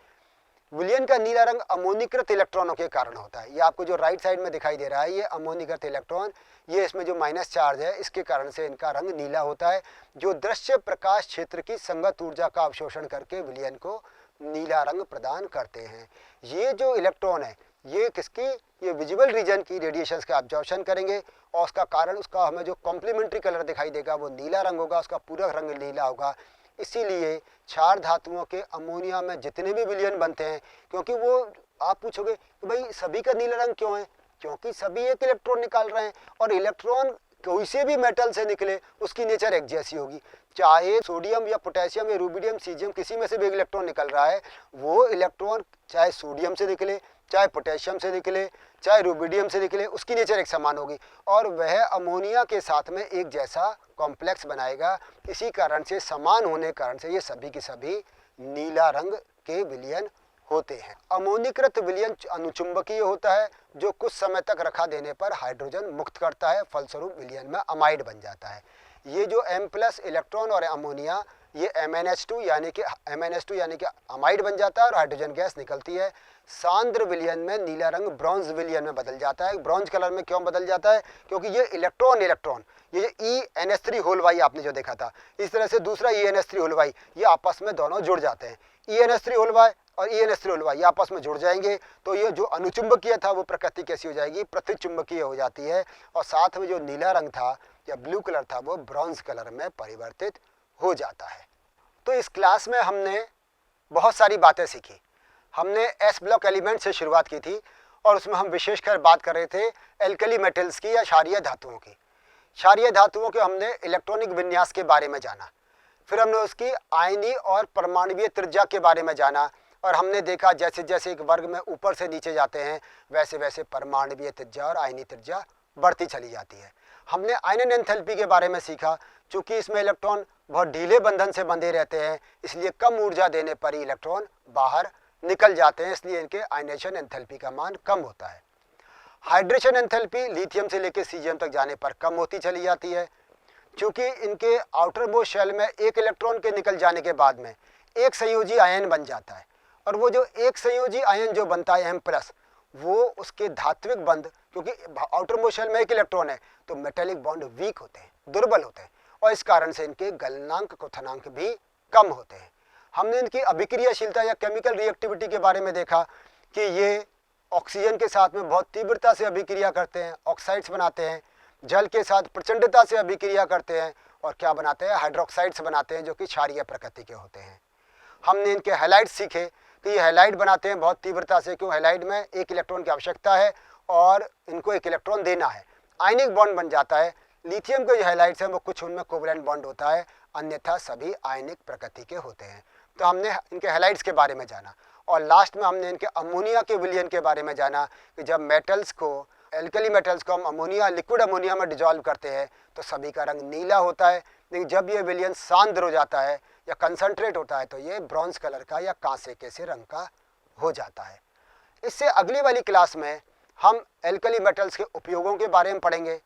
विलयन का नीला रंग अमोनीकृत इलेक्ट्रॉनों के कारण होता है। ये आपको जो राइट साइड में दिखाई दे रहा है ये अमोनीकृत इलेक्ट्रॉन, ये इसमें जो माइनस चार्ज है इसके कारण से इनका रंग नीला होता है, जो दृश्य प्रकाश क्षेत्र की संगत ऊर्जा का अवशोषण करके विलयन को नीला रंग प्रदान करते हैं। ये जो इलेक्ट्रॉन है ये किसकी, ये विजिबल रीजन की रेडिएशंस का ऑब्जर्वेशन करेंगे और उसका कारण, उसका हमें जो कॉम्प्लीमेंट्री कलर दिखाई देगा वो नीला रंग होगा, उसका पूरा रंग नीला होगा। इसीलिए क्षार धातुओं के अमोनिया में जितने भी विलयन बनते हैं, क्योंकि वो आप पूछोगे कि भाई सभी का नीला रंग क्यों है, क्योंकि सभी एक इलेक्ट्रॉन निकाल रहे हैं और इलेक्ट्रॉन कोई से भी मेटल से निकले उसकी नेचर एक जैसी होगी। चाहे सोडियम या पोटेशियम या रूबिडियम सीजियम किसी में से भी एक इलेक्ट्रॉन निकल रहा है, वो इलेक्ट्रॉन चाहे सोडियम से निकले, चाहे पोटेशियम से निकले, चाहे रूबिडियम से निकले, उसकी नेचर एक समान होगी और वह अमोनिया के साथ में एक जैसा कॉम्प्लेक्स बनाएगा। इसी कारण से समान होने के कारण से ये सभी के सभी नीला रंग के विलयन होते हैं। अमोनीकृत विलयन अनुचुंबकीय होता है जो कुछ समय तक रखा देने पर हाइड्रोजन मुक्त करता है, फलस्वरूप विलयन में अमाइड बन जाता है। ये जो M+ इलेक्ट्रॉन और अमोनिया ये MnH2 यानी कि अमाइड बन जाता है और हाइड्रोजन गैस निकलती है। सांद्र विलयन में नीला रंग ब्रॉन्ज विलयन में बदल जाता है। ब्रॉन्ज कलर में क्यों बदल जाता है, क्योंकि ये इलेक्ट्रॉन ये EnH3 होल वाई आपने जो देखा था, इस तरह से दूसरा EnH3 होल वाई ये आपस में दोनों जुड़ जाते हैं। EnH3 होल वाई और EnH3 होल वाई ये आपस में जुड़ जाएंगे तो ये जो अनुचुंबकीय था वो प्रकृति कैसी हो जाएगी, प्रतिचुंबकीय हो जाती है और साथ में जो नीला रंग था या ब्लू कलर था वो ब्रॉन्ज कलर में परिवर्तित हो जाता है। तो इस क्लास में हमने बहुत सारी बातें सीखी। हमने S ब्लॉक एलिमेंट से शुरुआत की थी और उसमें हम विशेषकर बात कर रहे थे एल्कली मेटल्स की या क्षारीय धातुओं की। क्षारीय धातुओं के हमने इलेक्ट्रॉनिक विन्यास के बारे में जाना, फिर हमने उसकी आयनीय और परमाणुीय त्रिज्या के बारे में जाना और हमने देखा जैसे जैसे एक वर्ग में ऊपर से नीचे जाते हैं वैसे वैसे परमाणुीय त्रिज्या और आयनीय त्रिज्या बढ़ती चली जाती है। हमने आयनन एंथैल्पी के बारे में सीखा, चूँकि इसमें इलेक्ट्रॉन बहुत ढीले बंधन से बंधे रहते हैं इसलिए कम ऊर्जा देने पर ही इलेक्ट्रॉन बाहर निकल जाते हैं, इसलिए इनके आयनेशन एंथैल्पी का मान कम होता है। हाइड्रेशन एंथैल्पी लिथियम से लेकर सीजियम तक जाने पर कम होती चली जाती है, क्योंकि इनके आउटर मोस्ट शेल में एक इलेक्ट्रॉन के निकल जाने के बाद में एक संयोजी आयन बन जाता है और वो जो एक संयोजी आयन जो बनता है M+, वो उसके धात्विक बंध, क्योंकि आउटर मोस्ट शेल में एक इलेक्ट्रॉन है तो मेटेलिक बॉन्ड वीक होते हैं, दुर्बल होते हैं और इस कारण से इनके गलनांक क्वथनांक भी कम होते हैं। हमने इनकी अभिक्रियाशीलता या केमिकल रिएक्टिविटी के बारे में देखा कि ये ऑक्सीजन के साथ में बहुत तीव्रता से अभिक्रिया करते हैं, ऑक्साइड्स बनाते हैं, जल के साथ प्रचंडता से अभिक्रिया करते हैं और क्या बनाते हैं, हाइड्रोक्साइड्स बनाते हैं जो कि क्षारीय प्रकृति के होते हैं। हमने इनके हैलाइड्स सीखे कि ये हैलाइड बनाते हैं बहुत तीव्रता से, क्यों हैलाइड में एक इलेक्ट्रॉन की आवश्यकता है और इनको एक इलेक्ट्रॉन देना है, आयनिक बॉन्ड बन जाता है। लिथियम के जो हैलाइड्स हैं वो कुछ उनमें कोवलेंट बॉन्ड होता है, अन्यथा सभी आयनिक प्रकृति के होते हैं। तो हमने इनके हैलाइड्स के बारे में जाना और लास्ट में हमने इनके अमोनिया के विलयन के बारे में जाना कि जब मेटल्स को, एल्कली मेटल्स को हम अमोनिया, लिक्विड अमोनिया में डिजॉल्व करते हैं तो सभी का रंग नीला होता है, लेकिन जब ये विलयन सांद्र हो जाता है या कंसंट्रेट होता है तो ये ब्रॉन्ज कलर का या कांसे के से रंग का हो जाता है। इससे अगली वाली क्लास में हम एल्कली मेटल्स के उपयोगों के बारे में पढ़ेंगे,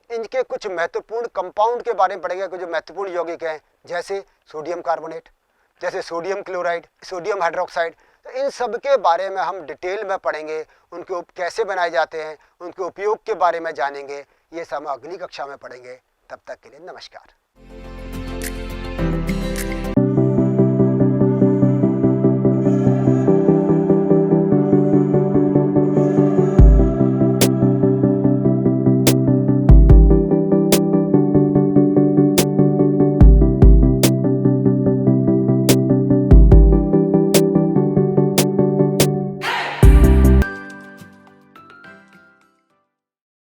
इनके कुछ महत्वपूर्ण कंपाउंड के बारे में पढ़ेंगे, कुछ महत्वपूर्ण यौगिक हैं जैसे सोडियम कार्बोनेट, जैसे सोडियम क्लोराइड, सोडियम हाइड्रोक्साइड। तो इन सब के बारे में हम डिटेल में पढ़ेंगे, उनके कैसे बनाए जाते हैं, उनके उपयोग के बारे में जानेंगे। ये सब हम अगली कक्षा में पढ़ेंगे। तब तक के लिए नमस्कार।